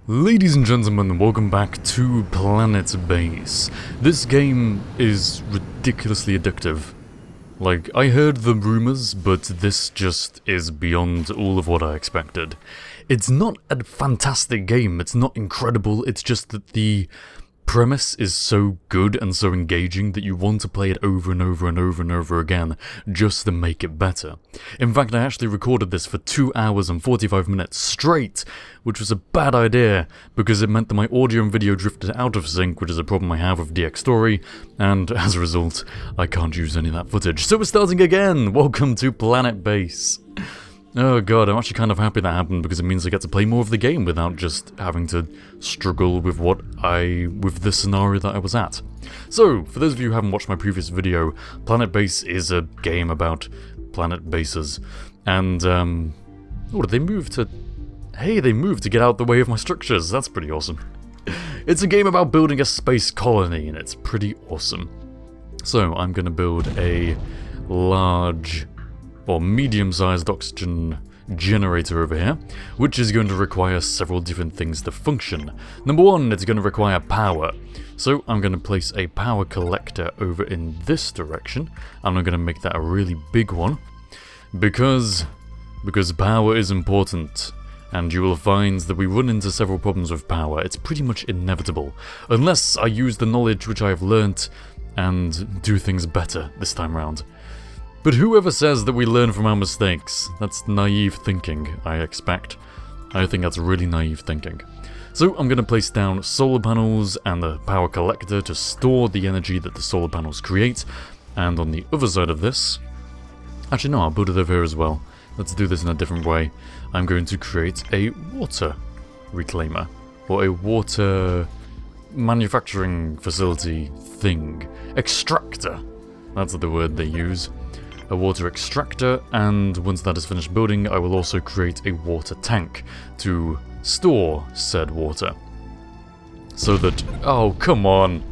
Ladies and gentlemen, welcome back to PlanetBase. This game is ridiculously addictive. Like, I heard the rumors, but this just is beyond all of what I expected. It's not a fantastic game, it's not incredible, it's just that the premise is so good and so engaging that you want to play it over and over and over and over again just to make it better. In fact, I actually recorded this for 2 hours and 45 minutes straight, which was a bad idea because it meant that my audio and video drifted out of sync, which is a problem I have with DX Story, and as a result, I can't use any of that footage. So we're starting again! Welcome to PlanetBase! Oh god, I'm actually kind of happy that happened because it means I get to play more of the game without just having to struggle with with the scenario that I was at. So, for those of you who haven't watched my previous video, PlanetBase is a game about planet bases. And, oh, did they move to... Hey, they moved to get out the way of my structures. That's pretty awesome. It's a game about building a space colony, and it's pretty awesome. So, I'm gonna build a large... or medium-sized oxygen generator over here, which is going to require several different things to function. Number one, it's going to require power. So I'm going to place a power collector over in this direction, and I'm going to make that a really big one, because power is important, and you will find that we run into several problems with power. It's pretty much inevitable, unless I use the knowledge which I have learnt and do things better this time around. But whoever says that we learn from our mistakes, that's naive thinking, I expect. I think that's really naive thinking. So I'm going to place down solar panels and the power collector to store the energy that the solar panels create. And on the other side of this... Actually no, I'll build it over here as well. Let's do this in a different way. I'm going to create a water reclaimer, or a water manufacturing facility thing. Extractor, that's the word they use. A water extractor, and once that is finished building, I will also create a water tank to store said water. So that... oh, come on!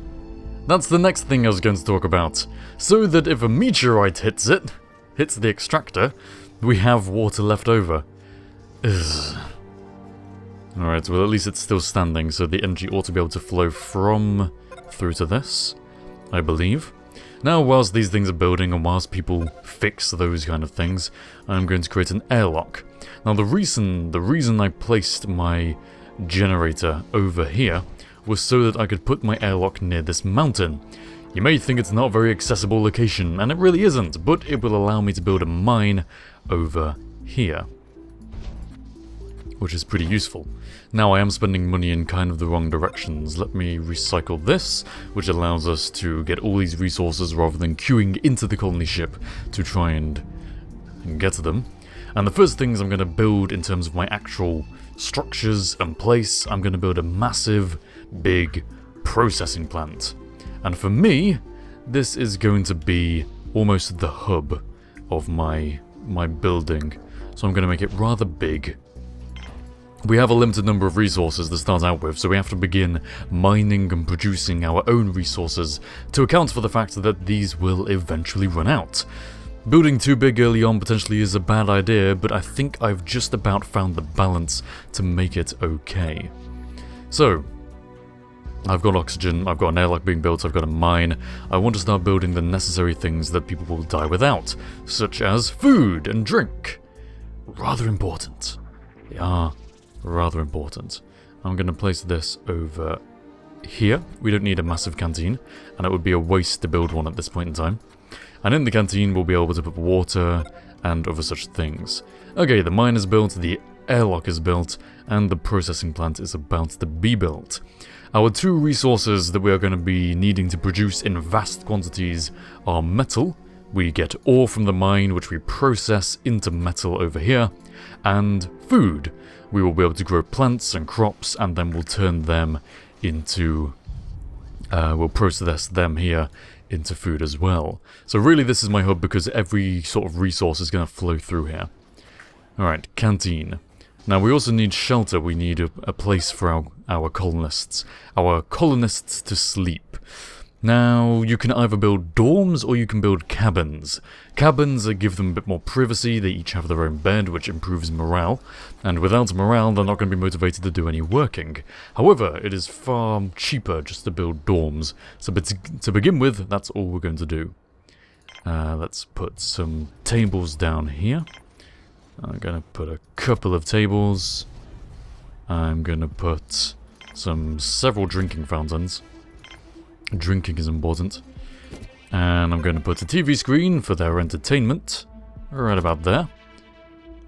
That's the next thing I was going to talk about. So that if a meteorite hits the extractor, we have water left over. Ugh. Alright, well at least it's still standing, so the energy ought to be able to flow from through to this, I believe. Now, whilst these things are building and whilst people fix those kind of things, I'm going to create an airlock. Now, the reason I placed my generator over here was so that I could put my airlock near this mountain. You may think it's not a very accessible location, and it really isn't, but it will allow me to build a mine over here, which is pretty useful. Now I am spending money in kind of the wrong directions. Let me recycle this, which allows us to get all these resources rather than queuing into the colony ship to try and get to them. And the first things I'm going to build in terms of my actual structures and place, I'm going to build a massive, big processing plant. And for me, this is going to be almost the hub of my building. So I'm going to make it rather big. We have a limited number of resources to start out with, so we have to begin mining and producing our own resources to account for the fact that these will eventually run out. Building too big early on potentially is a bad idea, but I think I've just about found the balance to make it okay. So, I've got oxygen, I've got an airlock being built, I've got a mine. I want to start building the necessary things that people will die without, such as food and drink. Rather important. They are rather important. I'm going to place this over here. We don't need a massive canteen, and it would be a waste to build one at this point in time. And in the canteen we'll be able to put water and other such things. Okay, the mine is built, the airlock is built, and the processing plant is about to be built. Our two resources that we are going to be needing to produce in vast quantities are metal. We get ore from the mine, which we process into metal over here, and food. We will be able to grow plants and crops, and then we'll turn them into... we'll process them here into food as well. So really this is my hub because every sort of resource is going to flow through here. Alright, canteen. Now we also need shelter. We need a place for our colonists. Our colonists to sleep. Now, you can either build dorms or you can build cabins. Cabins give them a bit more privacy, they each have their own bed, which improves morale, and without morale, they're not going to be motivated to do any working. However, it is far cheaper just to build dorms, so to begin with, that's all we're going to do. Let's put some tables down here. I'm going to put a couple of tables. I'm going to put several drinking fountains. Drinking is important. And I'm going to put a TV screen for their entertainment. Right about there.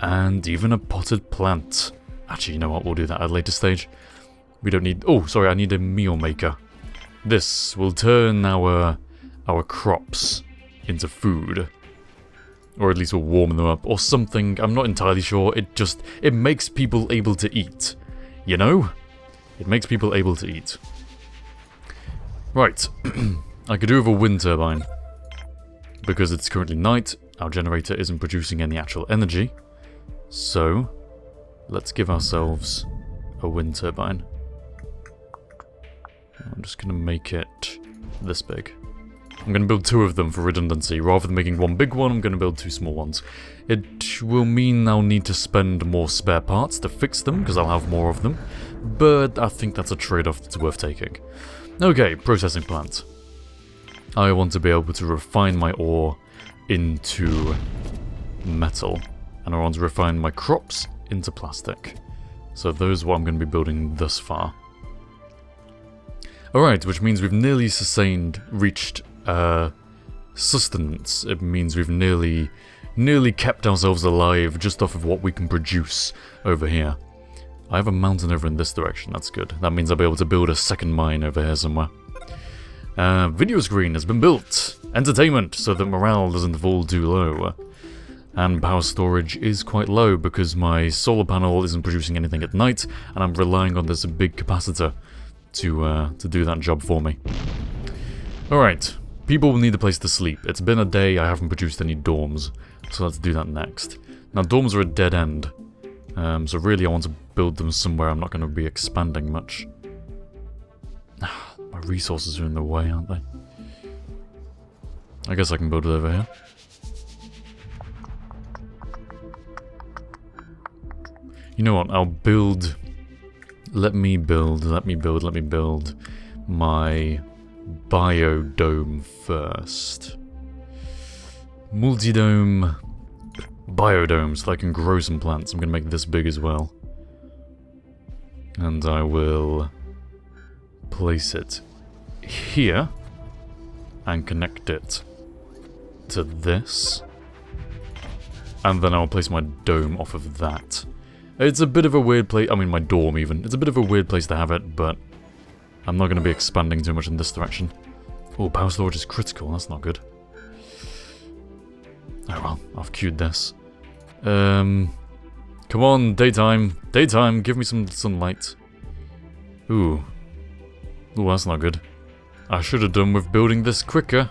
And even a potted plant. Actually, you know what? We'll do that at a later stage. We don't need... Oh, sorry, I need a meal maker. This will turn our crops into food. Or at least we'll warm them up. Or something. I'm not entirely sure. It makes people able to eat. You know? It makes people able to eat. Right, I could do with a wind turbine. Because it's currently night, our generator isn't producing any actual energy. So, let's give ourselves a wind turbine. I'm just going to make it this big. I'm going to build 2 of them for redundancy. Rather than making one big one, I'm going to build 2 small ones. It will mean I'll need to spend more spare parts to fix them, because I'll have more of them. But I think that's a trade-off that's worth taking. Okay, processing plant. I want to be able to refine my ore into metal. And I want to refine my crops into plastic. So those are what I'm going to be building thus far. Alright, which means we've nearly reached sustenance. It means we've nearly kept ourselves alive just off of what we can produce over here. I have a mountain over in this direction, that's good. That means I'll be able to build a second mine over here somewhere. Video screen has been built. Entertainment, so that morale doesn't fall too low. And power storage is quite low because my solar panel isn't producing anything at night, and I'm relying on this big capacitor to do that job for me. Alright, people will need a place to sleep. It's been a day, I haven't produced any dorms, so let's do that next. Now dorms are a dead end. So really I want to build them somewhere I'm not going to be expanding much. My resources are in the way, aren't they? I guess I can build it over here. You know what, I'll build... Let me build my biodome first. Multi-dome... biodome so I can grow some plants. I'm going to make this big as well. And I will place it here and connect it to this. And then I'll place my dome off of that. It's a bit of a weird place, I mean my dorm even. It's a bit of a weird place to have it, but I'm not going to be expanding too much in this direction. Oh, power storage is critical, that's not good. Oh well, I've queued this. Come on, daytime. Daytime, give me some sunlight. Ooh. Ooh, that's not good. I should have done with building this quicker.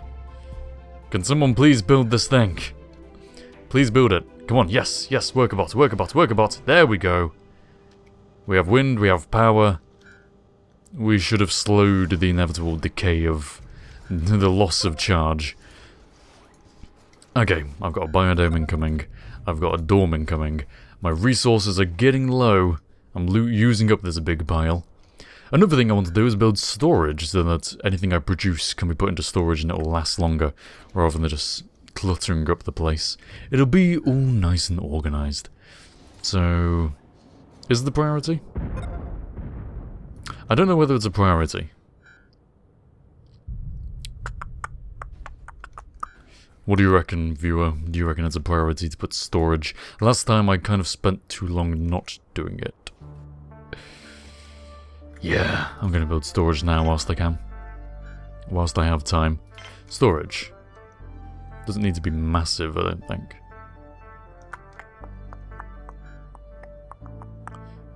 Can someone please build this thing? Please build it. Come on, yes, yes, workabot, workabot, workabot. There we go. We have wind, we have power. We should have slowed the inevitable decay of the loss of charge. Okay, I've got a biodome incoming. I've got a dorm incoming. My resources are getting low. I'm using up this big pile. Another thing I want to do is build storage so that anything I produce can be put into storage and it will last longer, rather than just cluttering up the place. It'll be all nice and organised. So, is it the priority? I don't know whether it's a priority. What do you reckon, viewer? Do you reckon it's a priority to put storage? Last time I kind of spent too long not doing it. Yeah, I'm going to build storage now whilst I can. Whilst I have time. Storage. Doesn't need to be massive, I don't think.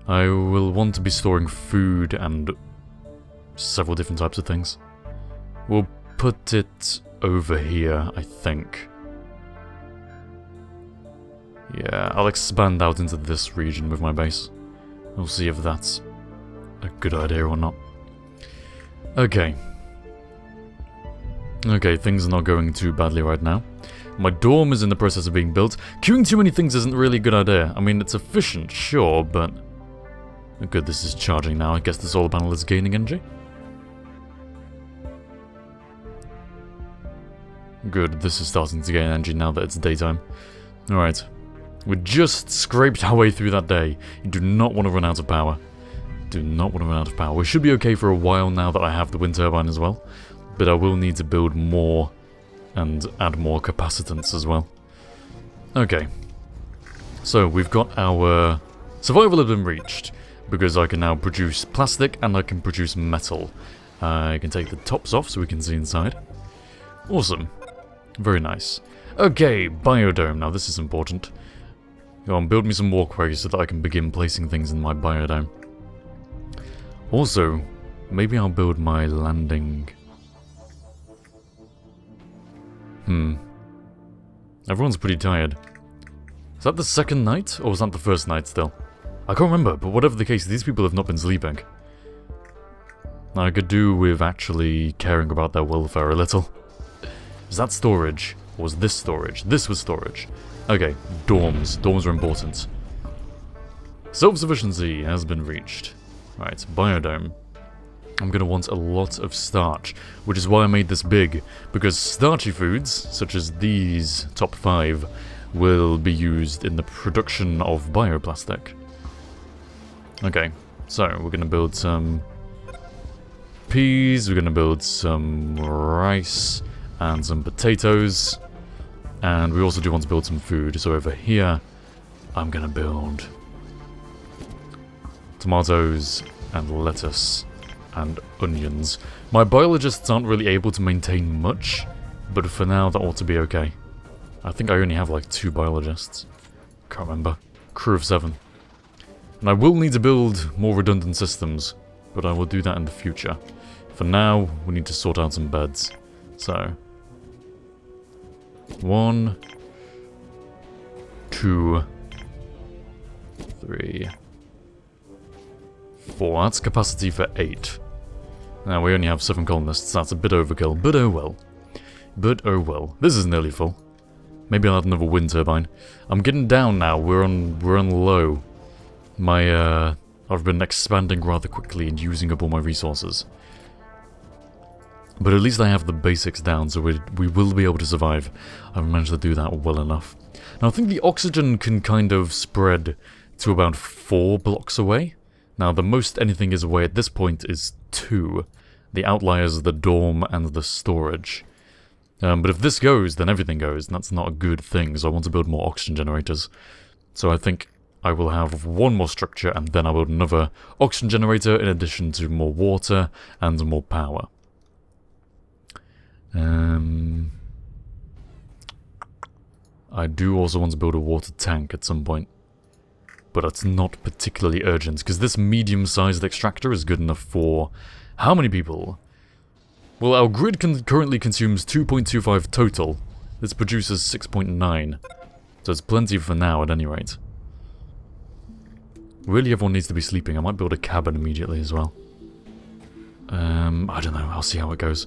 I will want to be storing food and several different types of things. We'll put it over here, I think. Yeah, I'll expand out into this region with my base. We'll see if that's a good idea or not. Okay. Okay, things are not going too badly right now. My dorm is in the process of being built. Queuing too many things isn't really a good idea. I mean, it's efficient, sure, but... Oh, good, this is charging now. I guess the solar panel is gaining energy. Good, this is starting to gain energy now that it's daytime. Alright. We just scraped our way through that day. You do not want to run out of power. Do not want to run out of power. We should be okay for a while now that I have the wind turbine as well. But I will need to build more and add more capacitance as well. Okay. So we've got our... Survival has been reached. Because I can now produce plastic and I can produce metal. I can take the tops off so we can see inside. Awesome. Very nice. Okay, biodome. Now this is important. Go on, build me some walkways so that I can begin placing things in my biodome. Also, maybe I'll build my landing... Everyone's pretty tired. Is that the second night, or was that the first night still? I can't remember, but whatever the case, these people have not been sleeping. I could do with actually caring about their welfare a little. Is that storage? Or was this storage? This was storage. Okay, dorms. Dorms are important. Self-sufficiency has been reached. Right, biodome. I'm going to want a lot of starch, which is why I made this big, because starchy foods, such as these top 5, will be used in the production of bioplastic. Okay, so we're going to build some peas, we're going to build some rice, and some potatoes, and we also do want to build some food, so over here, I'm going to build tomatoes and lettuce. And onions. My biologists aren't really able to maintain much, but for now that ought to be okay. I think I only have like 2 biologists. Can't remember. Crew of 7. And I will need to build more redundant systems, but I will do that in the future. For now, we need to sort out some beds. So, 1, 2, 3, 4. That's capacity for 8. Now we only have 7 colonists. That's a bit overkill, but oh well. But oh well. This is nearly full. Maybe I'll add another wind turbine. I'm getting down now. We're on low. I've been expanding rather quickly and using up all my resources. But at least I have the basics down, so we will be able to survive. I've managed to do that well enough. Now I think the oxygen can kind of spread to about 4 blocks away. Now, the most anything is away at this point is 2. The outliers are the dorm and the storage. But if this goes, then everything goes, and that's not a good thing, so I want to build more oxygen generators. So I think I will have 1 more structure, and then I'll build another oxygen generator in addition to more water and more power. I do also want to build a water tank at some point. But it's not particularly urgent, because this medium-sized extractor is good enough for... How many people? Well, our grid currently consumes 2.25 total. This produces 6.9. So it's plenty for now, at any rate. Really, everyone needs to be sleeping. I might build a cabin immediately as well. I don't know. I'll see how it goes.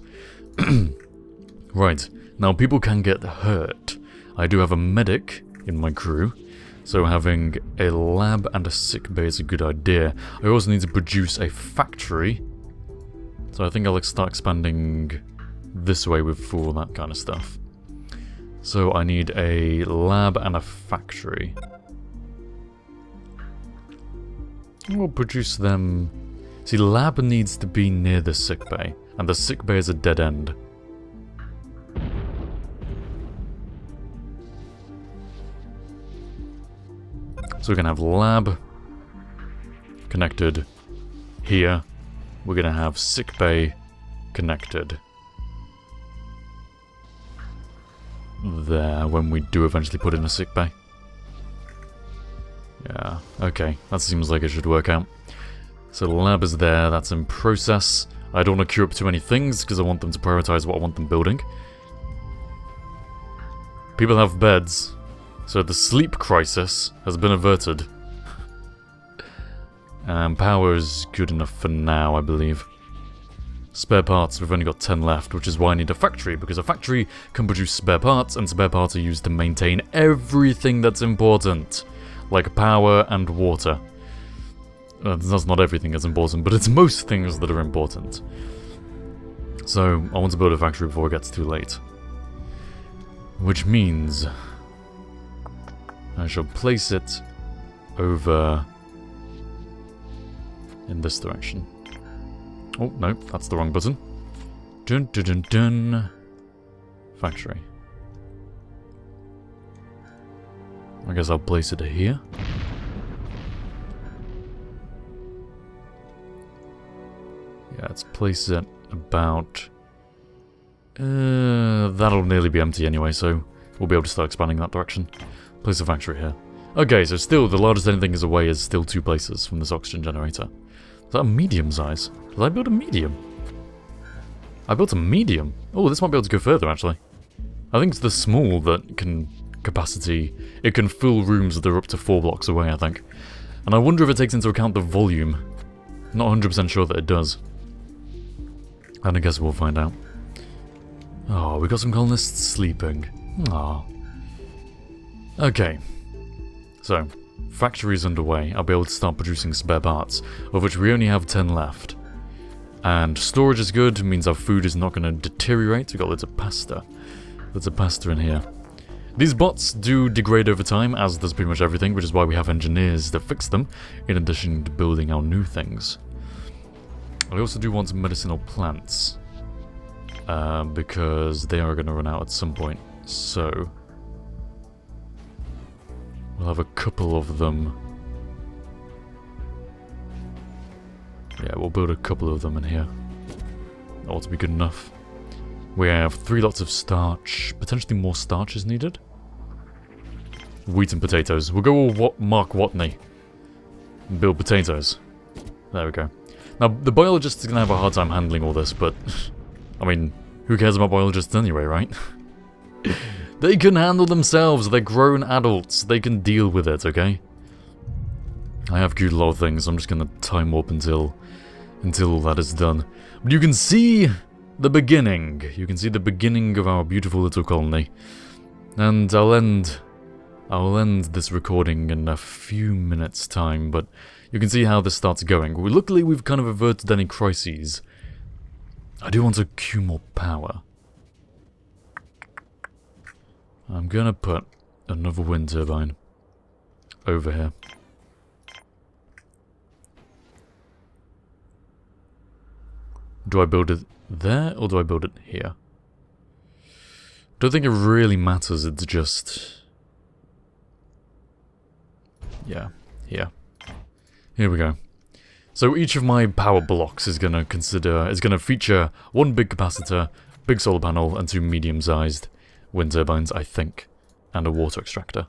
Right. Now, people can get hurt. I do have a medic in my crew. So having a lab and a sick bay is a good idea. I also need to produce a factory. So I think I'll start expanding this way with all that kind of stuff. So I need a lab and a factory. We'll produce them... See, the lab needs to be near the sick bay. And the sick bay is a dead end. So we're going to have lab connected here. We're going to have sick bay connected there when we do eventually put in a sick bay. Yeah, okay. That seems like it should work out. So the lab is there. That's in process. I don't want to queue up too many things because I want them to prioritize what I want them building. People have beds. So the sleep crisis has been averted. Power is good enough for now, I believe. spare parts, we've only got 10 left, which is why I need a factory, because a factory can produce spare parts, and spare parts are used to maintain everything that's important, like power and water. That's not everything that's important, but it's most things that are important. So, I want to build a factory before it gets too late. Which means I shall place it over in this direction. Oh, no, that's the wrong button. Dun dun dun dun. Factory. I guess I'll place it here. Yeah, let's place it about... that'll nearly be empty anyway, so we'll be able to start expanding that direction. Place a factory here. Okay, so still, the largest anything is away is still 2 places from this oxygen generator. Is that a medium size? Did I build a medium? I built a medium. Oh, this might be able to go further, actually. I think it's the small that can capacity... It can fill rooms that are up to 4 blocks away, I think. And I wonder if it takes into account the volume. Not 100% sure that it does. And I guess we'll find out. Oh, we got some colonists sleeping. Aww. Okay. So, factory's underway. I'll be able to start producing spare parts, of which we only have 10 left. And storage is good, means our food is not going to deteriorate. We've got loads of pasta. Loads of pasta in here. These bots do degrade over time, as does pretty much everything, which is why we have engineers that fix them, in addition to building our new things. I also do want some medicinal plants, because they are going to run out at some point. So, we'll have a couple of them. Yeah, we'll build a couple of them in here. That ought to be good enough. We have 3 lots of starch. Potentially more starch is needed. Wheat and potatoes. We'll go all Mark Watney. And build potatoes. There we go. Now, the biologist is going to have a hard time handling all this, but... I mean, who cares about biologists anyway, right? They can handle themselves. They're grown adults. They can deal with it, okay? I have queued a lot of things. I'm just going to time warp until all that is done. But you can see the beginning. You can see the beginning of our beautiful little colony. And I'll end this recording in a few minutes' time, but you can see how this starts going. Luckily, we've kind of averted any crises. I do want to queue more power. I'm gonna put another wind turbine over here. Do I build it there, or do I build it here? Don't think it really matters, it's just... Yeah, here. Here we go. So each of my power blocks is gonna feature 1 big capacitor, big solar panel, and 2 medium-sized wind turbines, I think, and a water extractor.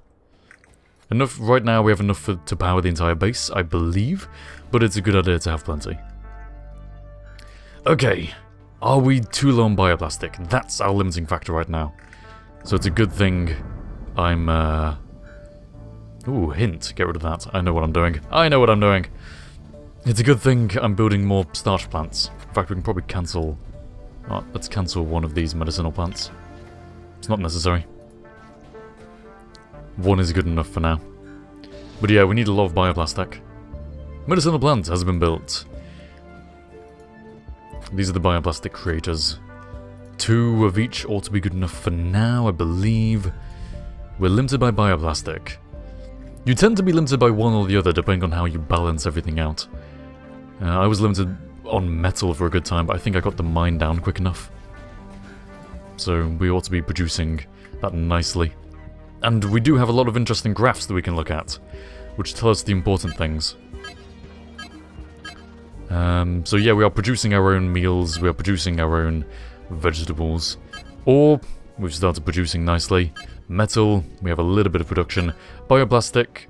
Enough, right now we have enough to power the entire base, I believe, but it's a good idea to have plenty. Okay, are we too low on bioplastic? That's our limiting factor right now. So it's a good thing I'm, Ooh, hint, get rid of that. I know what I'm doing. I know what I'm doing! It's a good thing I'm building more starch plants. In fact, we can probably cancel... Oh, let's cancel one of these medicinal plants. It's not necessary. 1 is good enough for now. But yeah, we need a lot of bioplastic. Medicinal plant has been built. These are the bioplastic creators. 2 of each ought to be good enough for now, I believe. We're limited by bioplastic. You tend to be limited by one or the other, depending on how you balance everything out. I was limited on metal for a good time, but I think I got the mine down quick enough. So we ought to be producing that nicely. And we do have a lot of interesting graphs that we can look at, which tell us the important things. So yeah, we are producing our own meals, we are producing our own vegetables. Or, we've started producing nicely. Metal, we have a little bit of production. Bioplastic,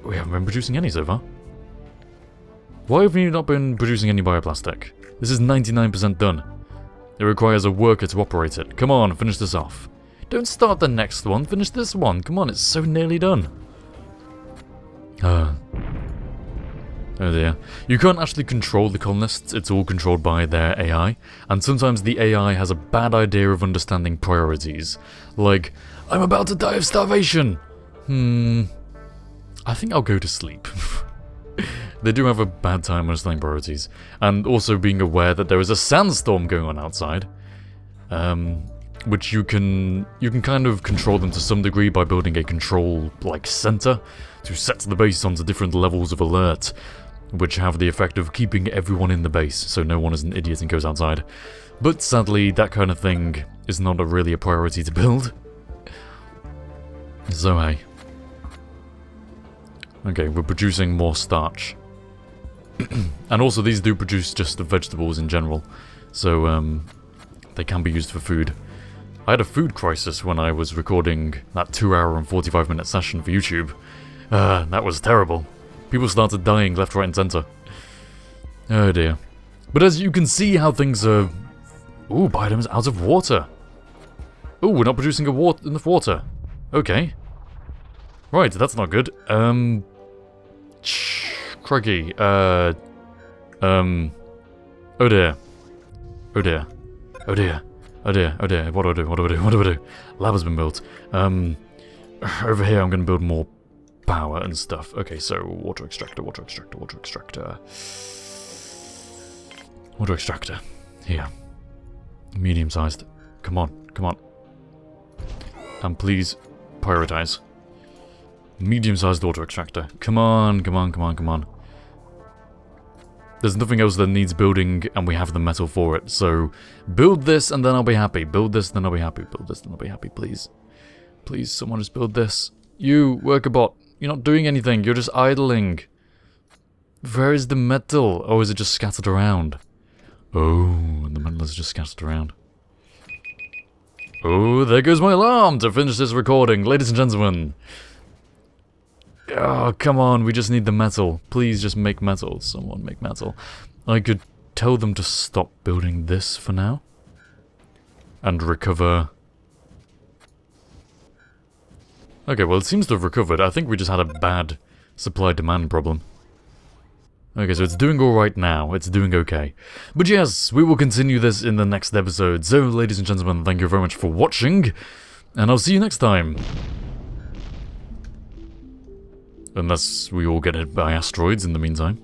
we haven't been producing any so far. Why have we not been producing any bioplastic? This is 99% done. It requires a worker to operate it. Come on, finish this off. Don't start the next one, finish this one. Come on, it's so nearly done. Oh dear. You can't actually control the colonists, it's all controlled by their AI, and sometimes the AI has a bad idea of understanding priorities. Like, I'm about to die of starvation! I think I'll go to sleep. They do have a bad time understanding priorities, and also being aware that there is a sandstorm going on outside, which you can kind of control them to some degree by building a control, like, center to set the base onto different levels of alert, which have the effect of keeping everyone in the base, so no one is an idiot and goes outside. But sadly, that kind of thing is not really a priority to build. So hey. Okay, we're producing more starch. And also these do produce just the vegetables in general, so they can be used for food. I had a food crisis when I was recording that 2-hour and 45-minute session for YouTube. That was terrible. People started dying left, right and centre. Oh dear. But as you can see how things are... Ooh, biodome's out of water. Ooh, we're not producing enough water. Okay. Right, that's not good. Crikey. Oh dear. Oh dear. Oh dear. Oh dear. Oh dear. What do I do? What do I do? What do I do? Lab has been built. Over here I'm going to build more power and stuff. Okay, so water extractor, water extractor, water extractor. Water extractor. Here. Medium-sized. Come on, come on. And please prioritize. Medium-sized water extractor. Come on, come on, come on, come on. There's nothing else that needs building, and we have the metal for it, so build this and then I'll be happy. Build this, then I'll be happy. Build this, then I'll be happy, please. Please, someone just build this. You, worker bot, you're not doing anything, you're just idling. Where is the metal? Oh, is it just scattered around? Oh, the metal is just scattered around. Oh, there goes my alarm to finish this recording, ladies and gentlemen. Oh, come on, we just need the metal. Please just make metal. Someone make metal. I could tell them to stop building this for now. And recover... Okay, well it seems to have recovered. I think we just had a bad supply-demand problem. Okay, so it's doing alright now. It's doing okay. But yes, we will continue this in the next episode. So, ladies and gentlemen, thank you very much for watching. And I'll see you next time. Unless we all get hit by asteroids in the meantime.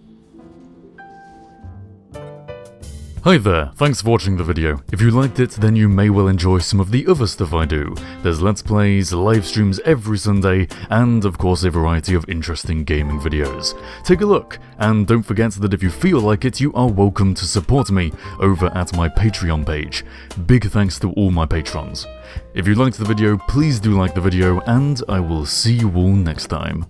Hi there, thanks for watching the video. If you liked it, then you may well enjoy some of the other stuff I do. There's Let's Plays, live streams every Sunday, and of course a variety of interesting gaming videos. Take a look, and don't forget that if you feel like it, you are welcome to support me over at my Patreon page. Big thanks to all my patrons. If you liked the video, please do like the video, and I will see you all next time.